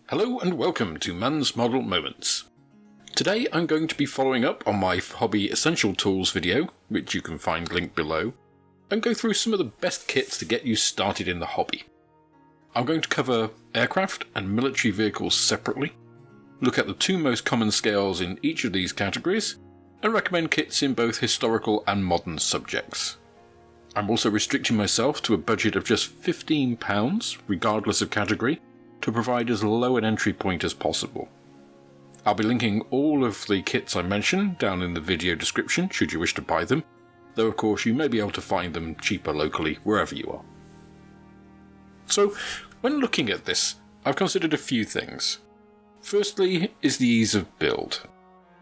Hello and welcome to Man's Model Moments. Today I'm going to be following up on my Hobby Essential Tools video, which you can find linked below, and go through some of the best kits to get you started in the hobby. I'm going to cover aircraft and military vehicles separately, look at the two most common scales in each of these categories, and recommend kits in both historical and modern subjects. I'm also restricting myself to a budget of just £15, regardless of category, to provide as low an entry point as possible. I'll be linking all of the kits I mentioned down in the video description should you wish to buy them, though of course you may be able to find them cheaper locally wherever you are. So, when looking at this, I've considered a few things. Firstly is the ease of build.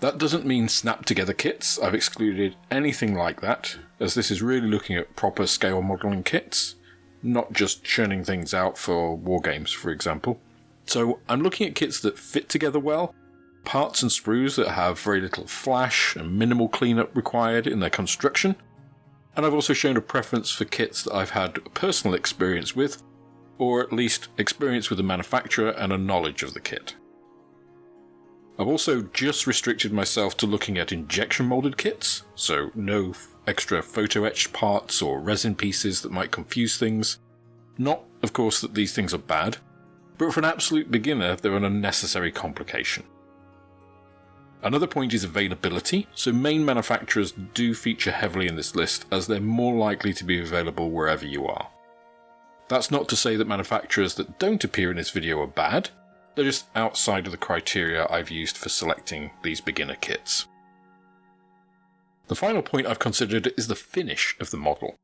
That doesn't mean snap together kits, I've excluded anything like that, as this is really looking at proper scale modelling kits, not just churning things out for wargames, for example. So I'm looking at kits that fit together well, parts and sprues that have very little flash and minimal cleanup required in their construction, and I've also shown a preference for kits that I've had personal experience with, or at least experience with the manufacturer and a knowledge of the kit. I've also just restricted myself to looking at injection molded kits, so no extra photo etched parts or resin pieces that might confuse things. Not, of course, that these things are bad, but for an absolute beginner they're an unnecessary complication. Another point is availability, so main manufacturers do feature heavily in this list as they're more likely to be available wherever you are. That's not to say that manufacturers that don't appear in this video are bad, they're just outside of the criteria I've used for selecting these beginner kits. The final point I've considered is the finish of the model.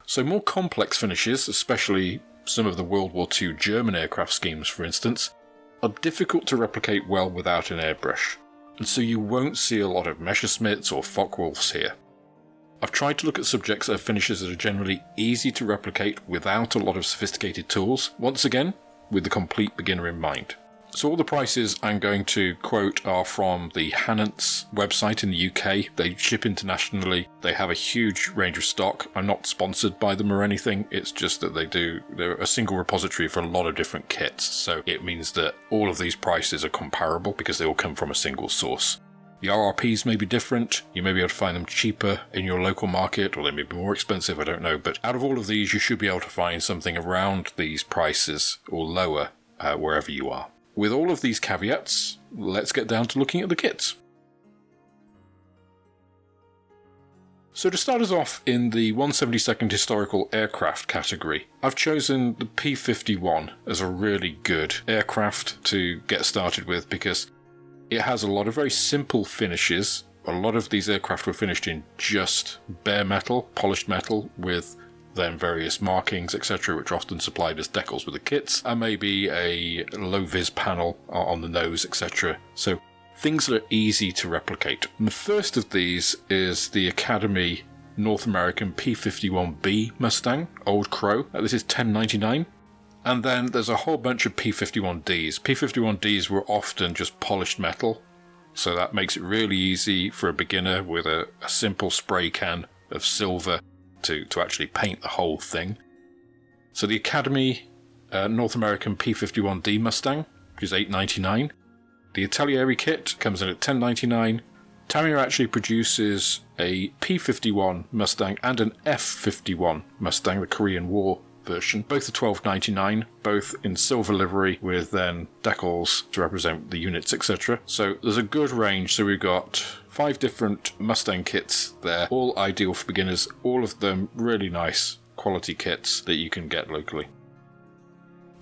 So more complex finishes, especially some of the World War II German aircraft schemes for instance, are difficult to replicate well without an airbrush, and so you won't see a lot of Messerschmitts or Focke-Wulfs here. I've tried to look at subjects that have finishes that are generally easy to replicate without a lot of sophisticated tools, once again, with the complete beginner in mind. So all the prices I'm going to quote are from the Hannants website in the UK. They ship internationally. They have a huge range of stock. I'm not sponsored by them or anything. It's just that they're a single repository for a lot of different kits. So it means that all of these prices are comparable because they all come from a single source. The RRPs may be different. You may be able to find them cheaper in your local market, or they may be more expensive, I don't know. But out of all of these, you should be able to find something around these prices or lower wherever you are. With all of these caveats, let's get down to looking at the kits. So to start us off in the 172nd Historical Aircraft category, I've chosen the P-51 as a really good aircraft to get started with because it has a lot of very simple finishes. A lot of these aircraft were finished in just bare metal, polished metal, with then various markings, etc., which are often supplied as decals with the kits, and maybe a low-vis panel on the nose, etc. So things that are easy to replicate. And the first of these is the Academy North American P-51B Mustang, Old Crow. This is $10.99. And then there's a whole bunch of P-51Ds. P-51Ds were often just polished metal, so that makes it really easy for a beginner with a simple spray can of silver to actually paint the whole thing. So the Academy North American P-51D Mustang, which is $8.99. The Atelieri kit comes in at $10.99. Tamiya actually produces a P-51 Mustang and an F-51 Mustang, the Korean War version. Both are $12.99, both in silver livery with then decals to represent the units, etc. So there's a good range. So we've got 5 different Mustang kits there, all ideal for beginners, all of them really nice quality kits that you can get locally.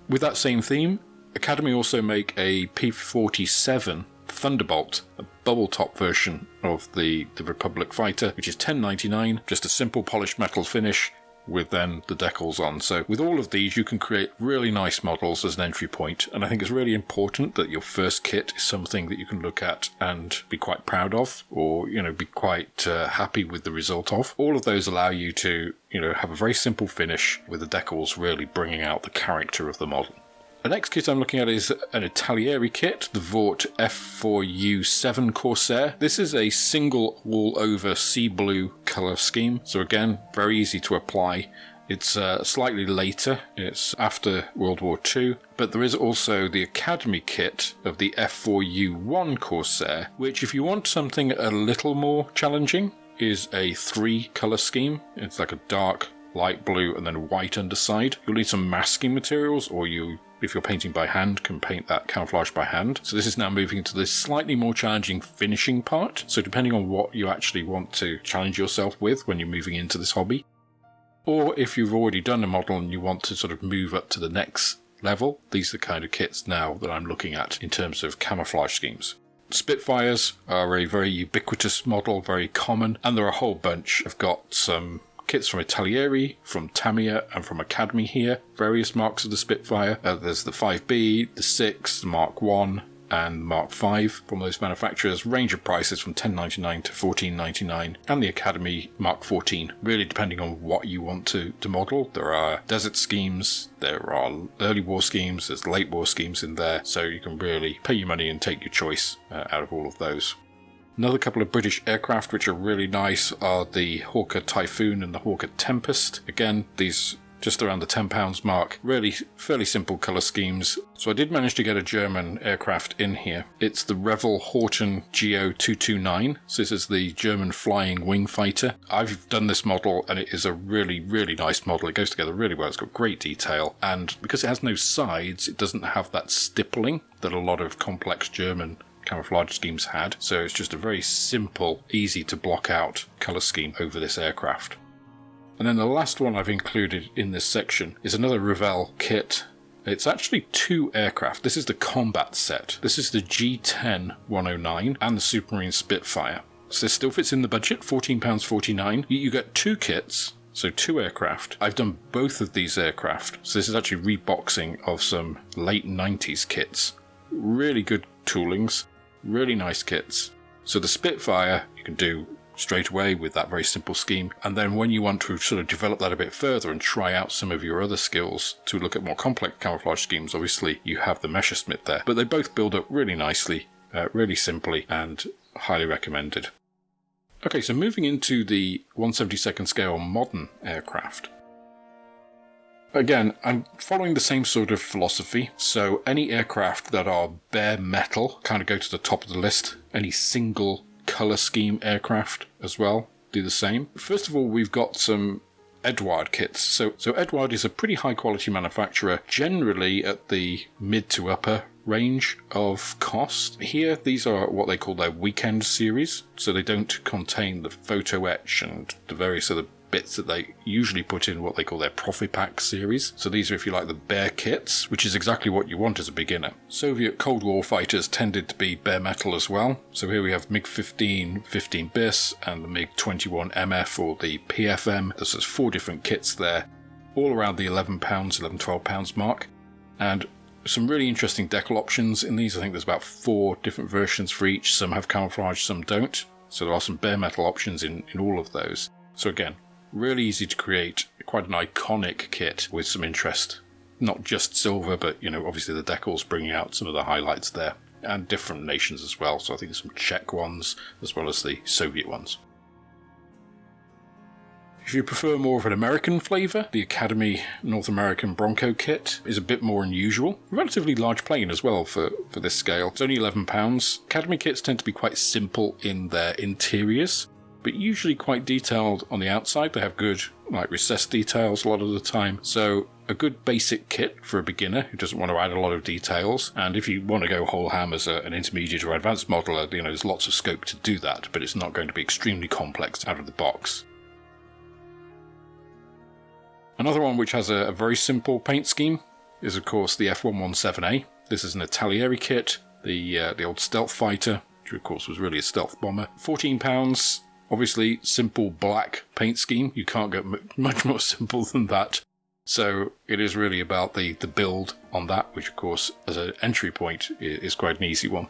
With that same theme, Academy also make a P-47 Thunderbolt, a bubble top version of the Republic fighter, which is $10.99, just a simple polished metal finish with then the decals on. So with all of these you can create really nice models as an entry point, and I think it's really important that your first kit is something that you can look at and be quite proud of, or be quite happy with the result of. All of those allow you to have a very simple finish with the decals really bringing out the character of the model. The next kit I'm looking at is an Atelieri kit, the Vought F4U7 Corsair. This is a single all-over sea blue colour scheme, so again, very easy to apply. It's slightly later, it's after World War II, but there is also the Academy kit of the F4U1 Corsair, which if you want something a little more challenging, is a 3 colour scheme. It's like a dark, light blue and then white underside. You'll need some masking materials, or you, if you're painting by hand, can paint that camouflage by hand. So this is now moving to this slightly more challenging finishing part. So depending on what you actually want to challenge yourself with when you're moving into this hobby, or if you've already done a model and you want to sort of move up to the next level, these are the kind of kits now that I'm looking at in terms of camouflage schemes. Spitfires are a very ubiquitous model, very common, and there are a whole bunch. I've got some kits from Italieri, from Tamiya, and from Academy here. Various marks of the Spitfire. There's the 5B, the 6, the Mark 1, and Mark 5 from those manufacturers. Range of prices from $10.99 to $14.99, and the Academy Mark 14, really depending on what you want to model. There are desert schemes, there are early war schemes, there's late war schemes in there, so you can really pay your money and take your choice out of all of those. Another couple of British aircraft which are really nice are the Hawker Typhoon and the Hawker Tempest. Again, these just around the £10 mark. Really fairly simple colour schemes. So I did manage to get a German aircraft in here. It's the Revell Horten GO229. So this is the German flying wing fighter. I've done this model and it is a really, really nice model. It goes together really well. It's got great detail. And because it has no sides, it doesn't have that stippling that a lot of complex German camouflage schemes had. So it's just a very simple, easy to block out colour scheme over this aircraft. And then the last one I've included in this section is another Rafale kit. It's actually 2 aircraft. This is the combat set. This is the G10-109 and the Supermarine Spitfire. So this still fits in the budget, £14.49. You get 2 kits, so 2 aircraft. I've done both of these aircraft. So this is actually reboxing of some late 90s kits. Really good toolings, really nice kits. So the Spitfire you can do straight away with that very simple scheme, and then when you want to sort of develop that a bit further and try out some of your other skills to look at more complex camouflage schemes, obviously you have the Messerschmitt there. But they both build up really nicely, really simply, and highly recommended. Okay, so moving into the 1/72nd scale modern aircraft. Again, I'm following the same sort of philosophy, so any aircraft that are bare metal kind of go to the top of the list. Any single colour scheme aircraft as well do the same. First of all, we've got some Eduard kits. So Eduard is a pretty high quality manufacturer, generally at the mid to upper range of cost. Here, these are what they call their weekend series, so they don't contain the photo etch and the various other bits that they usually put in what they call their Profit Pack series. So these are, if you like, the bare kits, which is exactly what you want as a beginner. Soviet Cold War fighters tended to be bare metal as well. So here we have MiG-15 15 bis and the MiG-21 MF, or the PFM. There's 4 different kits there, all around the £11, £12 mark. And some really interesting decal options in these. I think there's about 4 different versions for each. Some have camouflage, some don't. So there are some bare metal options in all of those. So again, really easy to create, quite an iconic kit with some interest. Not just silver, but, you know, obviously the decals bringing out some of the highlights there. And different nations as well, so I think there's some Czech ones, as well as the Soviet ones. If you prefer more of an American flavour, the Academy North American Bronco kit is a bit more unusual. Relatively large plane as well for this scale. It's only £11. Academy kits tend to be quite simple in their interiors, but usually quite detailed on the outside. They have good, like, recessed details a lot of the time. So a good basic kit for a beginner who doesn't want to add a lot of details. And if you want to go whole ham as an intermediate or advanced modeler, you know, there's lots of scope to do that, but it's not going to be extremely complex out of the box. Another one which has a very simple paint scheme is, of course, the F117A. This is an Italieri kit, the old stealth fighter, which of course was really a stealth bomber. £14. Obviously, simple black paint scheme. You can't get much more simple than that. So it is really about the build on that, which of course, as an entry point, is quite an easy one.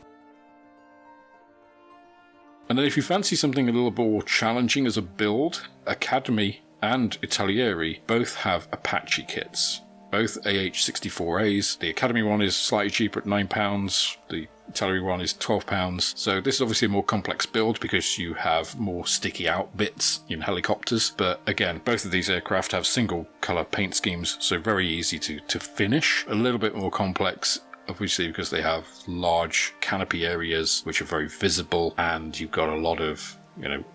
And then if you fancy something a little more challenging as a build, Academy and Italieri both have Apache kits. both AH-64As. The Academy one is slightly cheaper at £9. The Artillery one is £12. So this is obviously a more complex build because you have more sticky out bits in helicopters. But again, both of these aircraft have single colour paint schemes, so very easy to finish. A little bit more complex, obviously, because they have large canopy areas which are very visible, and you've got a lot of,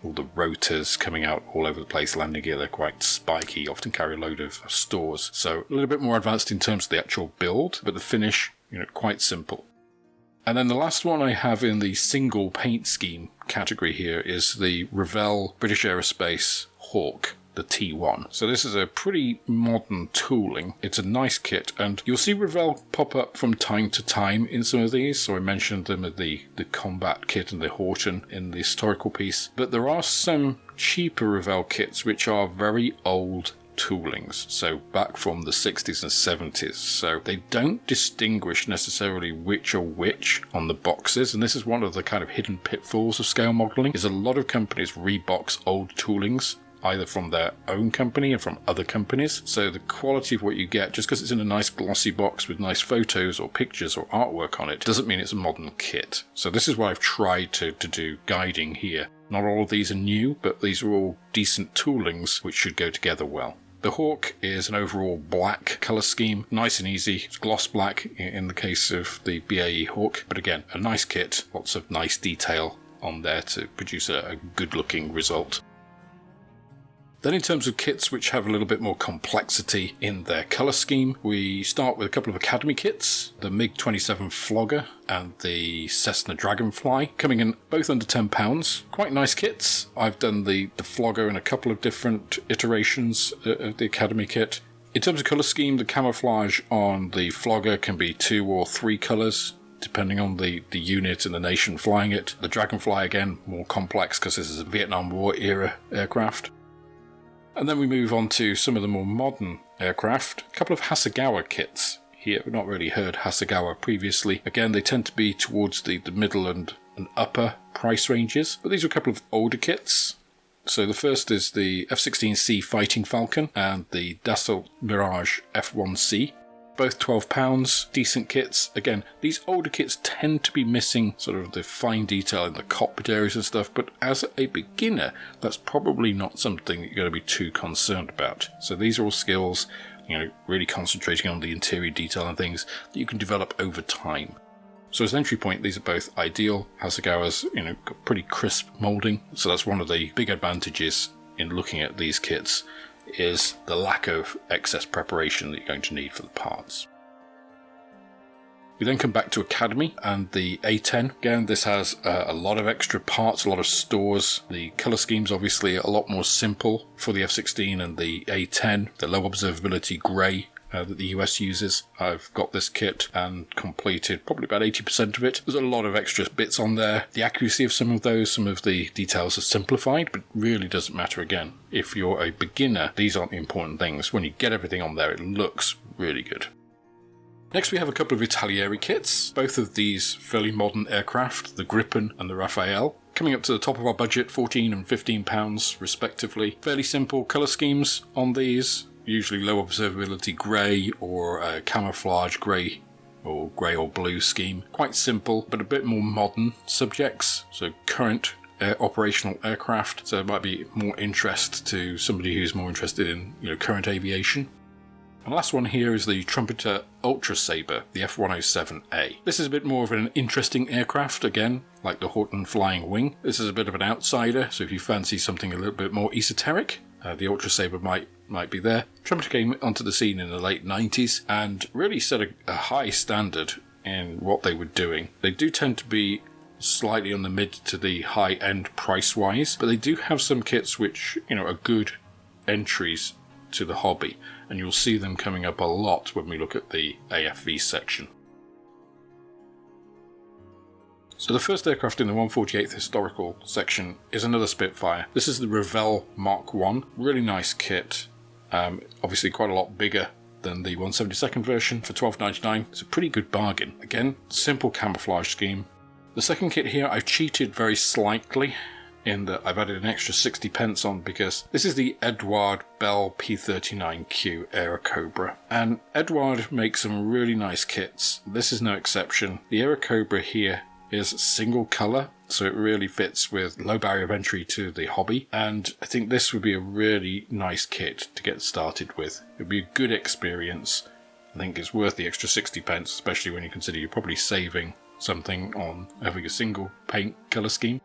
all the rotors coming out all over the place, landing gear. They're quite spiky, often carry a load of stores. So a little bit more advanced in terms of the actual build, but the finish, quite simple. And then the last one I have in the single paint scheme category here is the Rafale British Aerospace Hawk, the T1. So this is a pretty modern tooling. It's a nice kit, and you'll see Rafale pop up from time to time in some of these. So I mentioned them at the combat kit and the Horton in the historical piece. But there are some cheaper Rafale kits which are very old toolings, so back from the 60s and 70s. So they don't distinguish necessarily which are which on the boxes, and this is one of the kind of hidden pitfalls of scale modelling, is a lot of companies rebox old toolings either from their own company and from other companies. So the quality of what you get, just because it's in a nice glossy box with nice photos or pictures or artwork on it, doesn't mean it's a modern kit. So this is why I've tried to do guiding here. Not all of these are new, but these are all decent toolings which should go together well. The Hawk is an overall black colour scheme, nice and easy. It's gloss black in the case of the BAE Hawk, but again, a nice kit, lots of nice detail on there to produce a good looking result. Then in terms of kits which have a little bit more complexity in their colour scheme, we start with a couple of Academy kits, the MiG-27 Flogger and the Cessna Dragonfly, coming in both under £10. Quite nice kits. I've done the Flogger in a couple of different iterations of the Academy kit. In terms of colour scheme, the camouflage on the Flogger can be 2 or 3 colours, depending on the unit and the nation flying it. The Dragonfly, again, more complex because this is a Vietnam War era aircraft. And then we move on to some of the more modern aircraft. A couple of Hasegawa kits here. We've not really heard Hasegawa previously. Again, they tend to be towards the middle and upper price ranges. But these are a couple of older kits. So the first is the F-16C Fighting Falcon and the Dassault Mirage F1C. Both £12, decent kits. Again, these older kits tend to be missing sort of the fine detail in the cockpit areas and stuff, but as a beginner, that's probably not something that you're going to be too concerned about. So these are all skills, really concentrating on the interior detail and things that you can develop over time. So as an entry point, these are both ideal. Hasegawa's, got pretty crisp moulding, so that's one of the big advantages in looking at these kits, is the lack of excess preparation that you're going to need for the parts. We then come back to Academy and the A10. Again, this has a lot of extra parts, a lot of stores. The colour scheme's obviously a lot more simple for the F-16 and the A10. The low observability grey that the US uses. I've got this kit and completed probably about 80% of it. There's a lot of extra bits on there. The accuracy of some of the details are simplified, but really doesn't matter again. If you're a beginner, these aren't the important things. When you get everything on there, it looks really good. Next, we have a couple of Italieri kits. Both of these fairly modern aircraft, the Gripen and the Rafale, coming up to the top of our budget, £14 and £15 respectively. Fairly simple colour schemes on these. Usually low observability grey or camouflage grey or blue scheme. Quite simple, but a bit more modern subjects. So current operational aircraft. So it might be more interest to somebody who's more interested in current aviation. And the last one here is the Trumpeter Ultra Sabre, the F107A. This is a bit more of an interesting aircraft, again, like the Horton Flying Wing. This is a bit of an outsider, so if you fancy something a little bit more esoteric, the Ultra Sabre might be there. Trumpeter came onto the scene in the late 90s and really set a high standard in what they were doing. They do tend to be slightly on the mid to the high end price wise, but they do have some kits which are good entries to the hobby, and you'll see them coming up a lot when we look at the AFV section. So the first aircraft in the 148th historical section is another Spitfire. This is the Rafale Mark I. Really nice kit. Obviously quite a lot bigger than the 172nd version for $12.99. It's a pretty good bargain. Again, simple camouflage scheme. The second kit here, I've cheated very slightly. in that I've added an extra 60 pence on because this is the Edouard Bell P39Q Aerocobra. And Edouard makes some really nice kits. This is no exception. The Aerocobra here is single colour, so it really fits with low barrier of entry to the hobby, and I think this would be a really nice kit to get started with. It would be a good experience. I think it's worth the extra 60 pence, especially when you consider you're probably saving something on having a single paint colour scheme.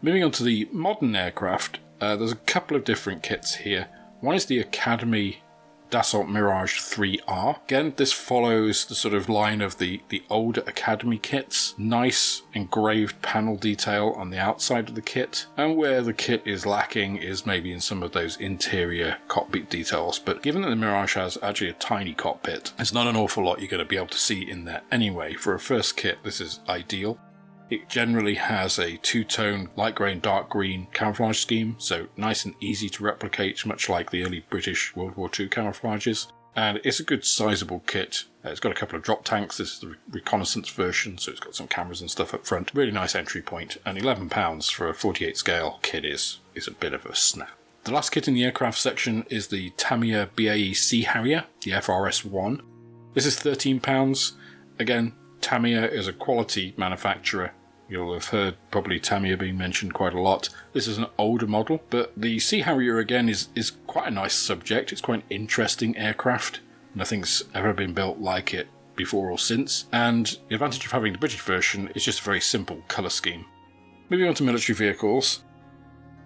Moving on to the modern aircraft, there's a couple of different kits here. One is the Academy Dassault Mirage III. Again, this follows the sort of line of the older Academy kits. Nice engraved panel detail on the outside of the kit, and where the kit is lacking is maybe in some of those interior cockpit details. But given that the Mirage has actually a tiny cockpit, it's not an awful lot you're going to be able to see in there anyway. For a first kit, this is ideal. It generally has a two-tone light grey and dark green camouflage scheme, so nice and easy to replicate, much like the early British World War II camouflages. And it's a good sizable kit. It's got a couple of drop tanks. This is the reconnaissance version, so it's got some cameras and stuff up front. Really nice entry point, and £11 for a 48 scale kit is a bit of a snap. The last kit in the aircraft section is the Tamiya BAE Sea Harrier, the FRS1. This is £13. Again, Tamiya is a quality manufacturer. You'll have heard probably Tamiya being mentioned quite a lot. This is an older model, but the Sea Harrier again is quite a nice subject. It's quite an interesting aircraft. Nothing's ever been built like it before or since. And the advantage of having the British version is just a very simple colour scheme. Moving on to military vehicles.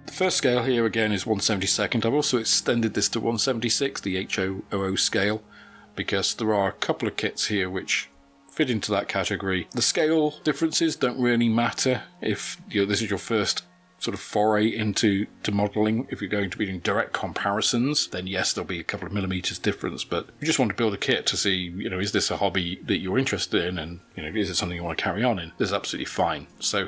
The first scale here again is 1/72nd. I've also extended this to 1/76, the HO00 scale, because there are a couple of kits here which fit into that category. The scale differences don't really matter if this is your first sort of foray into modelling. If you're going to be doing direct comparisons, then yes, there'll be a couple of millimetres difference, but you just want to build a kit to see, is this a hobby that you're interested in, and is it something you want to carry on in? This is absolutely fine. So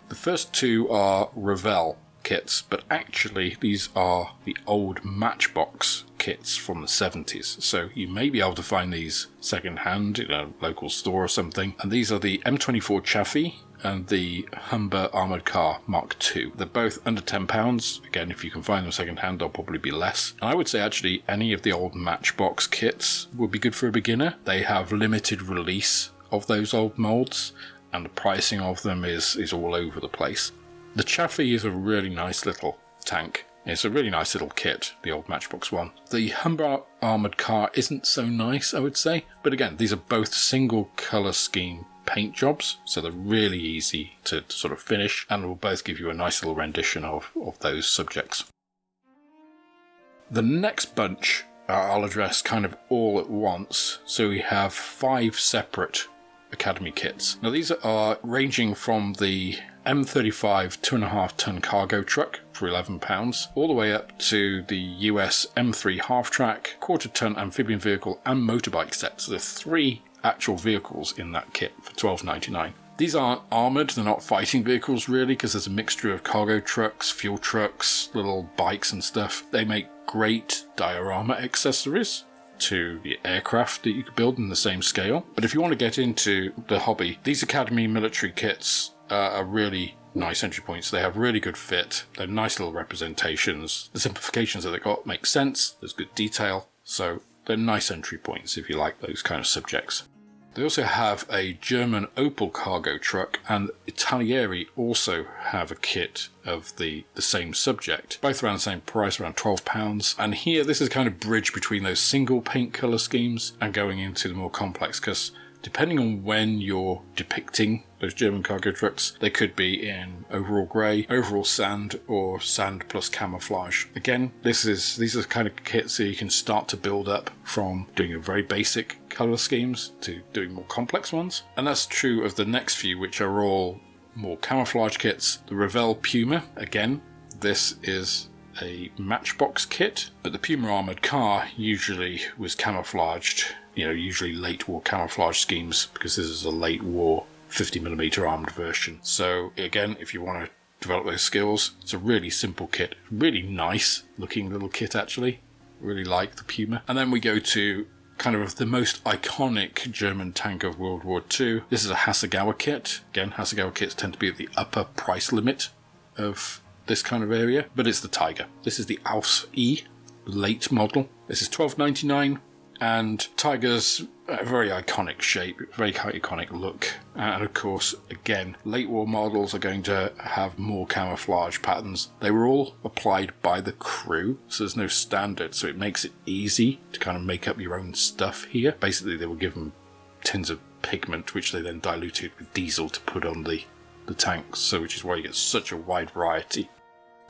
the first two are Rafale kits, but actually these are the old Matchbox kits from the 70s, so you may be able to find these second hand in a local store or something. And these are the M24 Chaffee and the Humber Armoured Car Mark II. They're both under £10. Again, if you can find them second hand, they'll probably be less. And I would say actually any of the old Matchbox kits would be good for a beginner. They have limited release of those old moulds, and the pricing of them is all over the place. The Chaffee is a really nice little tank. It's a really nice little kit, the old Matchbox one. The Humber Armoured Car isn't so nice, I would say. But again, these are both single colour scheme paint jobs, so they're really easy to sort of finish, and will both give you a nice little rendition of those subjects. The next bunch I'll address kind of all at once. So we have 5 separate Academy kits. Now these are ranging from the M35 2.5 ton cargo truck for £11 all the way up to the US M3 half-track, quarter-ton amphibian vehicle and motorbike set. So there are 3 actual vehicles in that kit for £12.99. These aren't armoured, they're not fighting vehicles really, because there's a mixture of cargo trucks, fuel trucks, little bikes and stuff. They make great diorama accessories to the aircraft that you could build in the same scale. But if you want to get into the hobby, these Academy military kits are really nice entry points. They have really good fit, they're nice little representations, the simplifications that they got make sense, there's good detail, so they're nice entry points if you like those kind of subjects. They also have a German Opel cargo truck, and Italieri also have a kit of the same subject, both around the same price, around £12. And here this is kind of bridge between those single paint colour schemes and going into the more complex, because depending on when you're depicting those German cargo trucks, they could be in overall grey, overall sand, or sand plus camouflage. Again, these are the kind of kits that you can start to build up from doing a very basic colour schemes to doing more complex ones. And that's true of the next few, which are all more camouflage kits. The Rafale Puma, again, this is a Matchbox kit, but the Puma armoured car usually was camouflaged, usually late war camouflage schemes, because this is a late war 50mm armed version. So again, if you want to develop those skills, it's a really simple kit, really nice looking little kit actually. Really like the Puma. And then we go to kind of the most iconic German tank of World War II. This is a Hasegawa kit. Again, Hasegawa kits tend to be at the upper price limit of this kind of area, but it's the Tiger. This is the AFV late model. This is $12.99, and Tiger's a very iconic shape, very iconic look. And of course, again, late war models are going to have more camouflage patterns. They were all applied by the crew, so there's no standard, so it makes it easy to kind of make up your own stuff here. Basically, they were given tins of pigment, which they then diluted with diesel to put on the tanks, so which is why you get such a wide variety.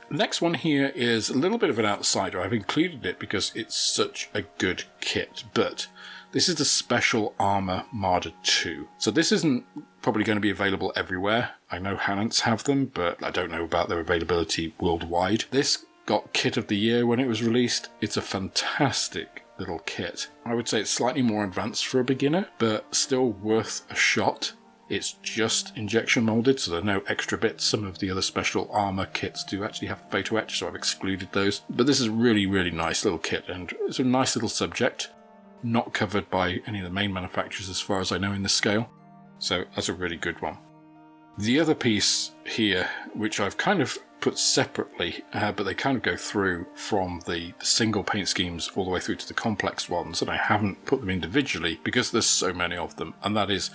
Next one here is a little bit of an outsider. I've included it because it's such a good kit, but this is the Special Armor Marder II. So this isn't probably going to be available everywhere. I know Hanants have them, but I don't know about their availability worldwide. This got Kit of the Year when it was released. It's a fantastic little kit. I would say it's slightly more advanced for a beginner, but still worth a shot. It's just injection molded, so there are no extra bits. Some of the other special armor kits do actually have photo etch, so I've excluded those. But this is a really, really nice little kit, and it's a nice little subject. Not covered by any of the main manufacturers as far as I know in this scale. So that's a really good one. The other piece here, which I've kind of put separately, but they kind of go through from the single paint schemes all the way through to the complex ones, and I haven't put them individually because there's so many of them, and that is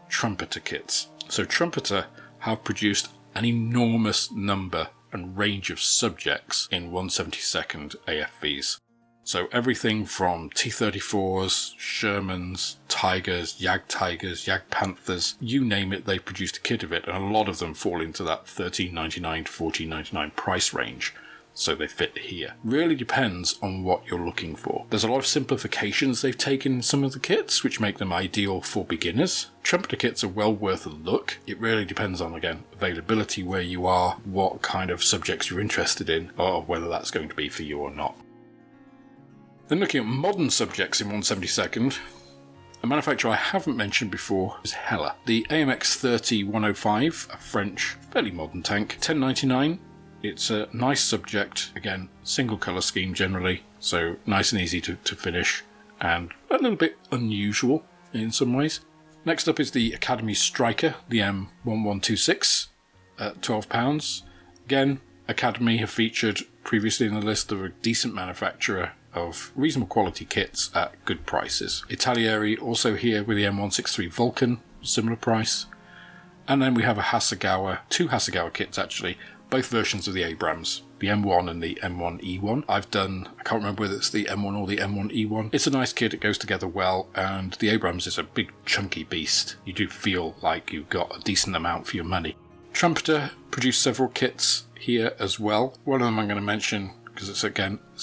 Trumpeter kits. So Trumpeter have produced an enormous number and range of subjects in 1/72 AFVs. So everything from T-34s, Shermans, Tigers, Jagd Panthers, you name it, they've produced a kit of it, and a lot of them fall into that $13.99 to $14.99 price range. So they fit here. Really depends on what you're looking for. There's a lot of simplifications they've taken in some of the kits, which make them ideal for beginners. Trumpeter kits are well worth a look. It really depends on, again, availability, where you are, what kind of subjects you're interested in, or whether that's going to be for you or not. Then looking at modern subjects in 1/72, a manufacturer I haven't mentioned before is Hella. The AMX-30-105, a French, fairly modern tank, $10.99. It's a nice subject, again, single colour scheme generally, so nice and easy to finish, and a little bit unusual in some ways. Next up is the Academy Striker, the M1126, at £12. Again, Academy have featured previously in the list. They're a decent manufacturer of reasonable quality kits at good prices. Italieri also here with the M163 Vulcan, similar price. And then we have two Hasegawa kits actually, both versions of the Abrams, the M1 and the M1E1. I can't remember whether it's the M1 or the M1E1. It's a nice kit, it goes together well, and the Abrams is a big chunky beast. You do feel like you've got a decent amount for your money. Trumpeter produced several kits here as well. One of them I'm going to mention, because it's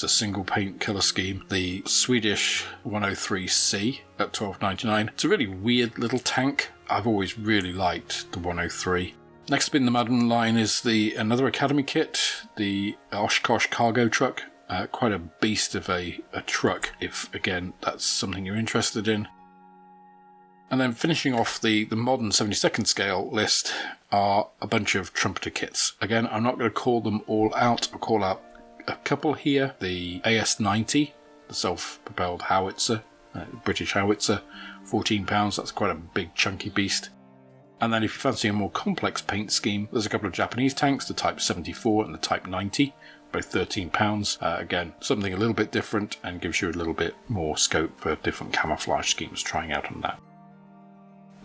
a single paint colour scheme, the Swedish 103C at $12.99. It's a really weird little tank. I've always really liked the 103. Next up in the Madden line is another Academy kit, the Oshkosh cargo truck. Quite a beast of a truck, if again that's something you're interested in. And then finishing off the modern 72nd scale list are a bunch of Trumpeter kits. Again, I'm not going to call them all out. I'll call out a couple here. The AS-90, the self-propelled howitzer, British howitzer, £14. That's quite a big chunky beast. And then if you fancy a more complex paint scheme, there's a couple of Japanese tanks, the Type 74 and the Type 90, both £13. Again, something a little bit different and gives you a little bit more scope for different camouflage schemes trying out on that.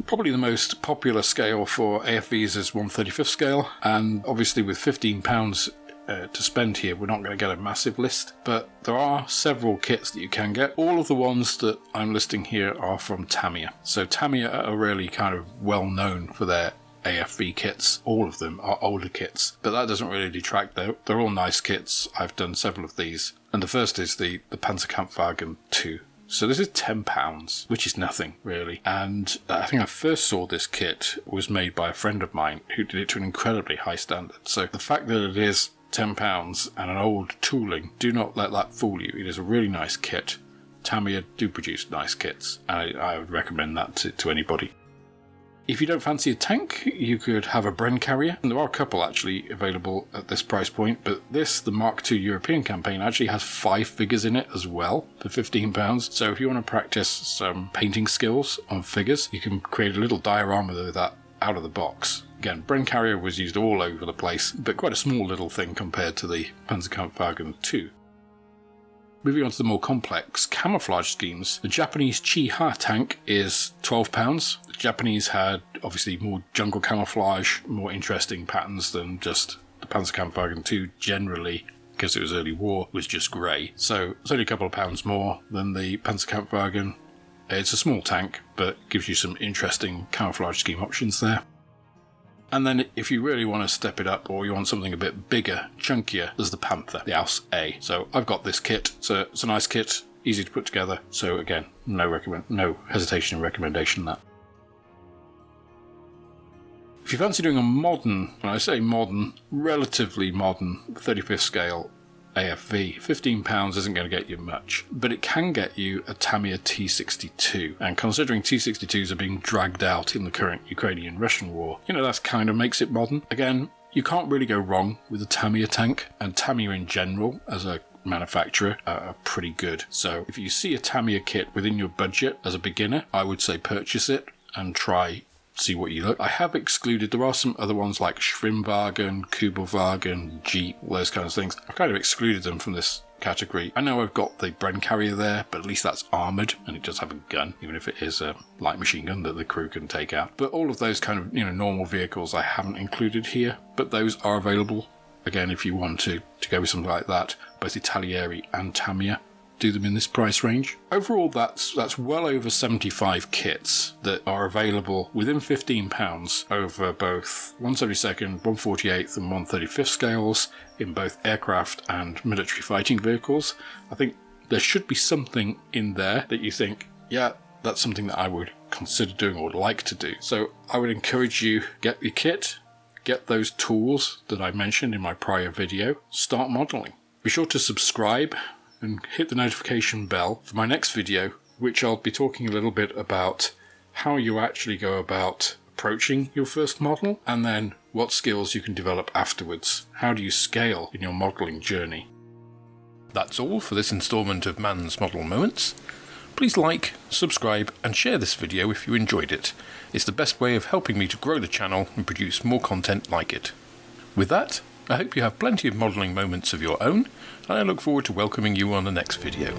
Probably the most popular scale for AFVs is 1/35 scale, and obviously with £15 to spend here, we're not going to get a massive list, but there are several kits that you can get. All of the ones that I'm listing here are from Tamiya. So Tamiya are really kind of well known for their AFV kits. All of them are older kits, but that doesn't really detract. They're all nice kits. I've done several of these, and the first is the Panzerkampfwagen 2. So this is £10, which is nothing really. And I think I first saw this kit was made by a friend of mine who did it to an incredibly high standard. So the fact that it is £10 and an old tooling, do not let that fool you. It is a really nice kit. Tamiya do produce nice kits, and I would recommend that to anybody. If you don't fancy a tank, you could have a Bren carrier, and there are a couple actually available at this price point, but the Mark II European campaign actually has 5 figures in it as well for £15. So if you want to practice some painting skills on figures, you can create a little diorama with that out of the box. Again, Bren carrier was used all over the place, but quite a small little thing compared to the Panzerkampfwagen II. Moving on to the more complex camouflage schemes, the Japanese Chi-Ha tank is £12. The Japanese had obviously more jungle camouflage, more interesting patterns than just the Panzerkampfwagen II generally, because it was early war, was just grey. So it's only a couple of pounds more than the Panzerkampfwagen. It's a small tank, but gives you some interesting camouflage scheme options there. And then if you really want to step it up, or you want something a bit bigger, chunkier, there's the Panther, the Aus A. So I've got this kit. It's a nice kit, easy to put together. So again, no hesitation and recommendation that. If you fancy doing a modern, when I say modern, relatively modern, 35th scale AFV, £15 isn't going to get you much, but it can get you a Tamiya T62, and considering T62s are being dragged out in the current Ukrainian-Russian war, that kind of makes it modern. Again, you can't really go wrong with a Tamiya tank, and Tamiya in general, as a manufacturer, are pretty good. So if you see a Tamiya kit within your budget as a beginner, I would say purchase it and see what you look. I have excluded, there are some other ones like Schwimwagen, Kubelwagen, Jeep, all those kinds of things. I've kind of excluded them from this category. I know I've got the Bren carrier there, but at least that's armoured and it does have a gun, even if it is a light machine gun that the crew can take out. But all of those kind of normal vehicles I haven't included here, but those are available. Again, if you want to go with something like that, both Italieri and Tamiya do them in this price range. Overall, that's well over 75 kits that are available within £15 over both 1/72nd, 1/48th and 1/35th scales in both aircraft and military fighting vehicles. I think there should be something in there that you think, yeah, that's something that I would consider doing or would like to do. So I would encourage you, get your kit, get those tools that I mentioned in my prior video, start modelling. Be sure to subscribe and hit the notification bell for my next video, which I'll be talking a little bit about how you actually go about approaching your first model, and then what skills you can develop afterwards. How do you scale in your modelling journey? That's all for this instalment of Man's Model Moments. Please like, subscribe and share this video if you enjoyed it. It's the best way of helping me to grow the channel and produce more content like it. With that, I hope you have plenty of modelling moments of your own, and I look forward to welcoming you on the next video.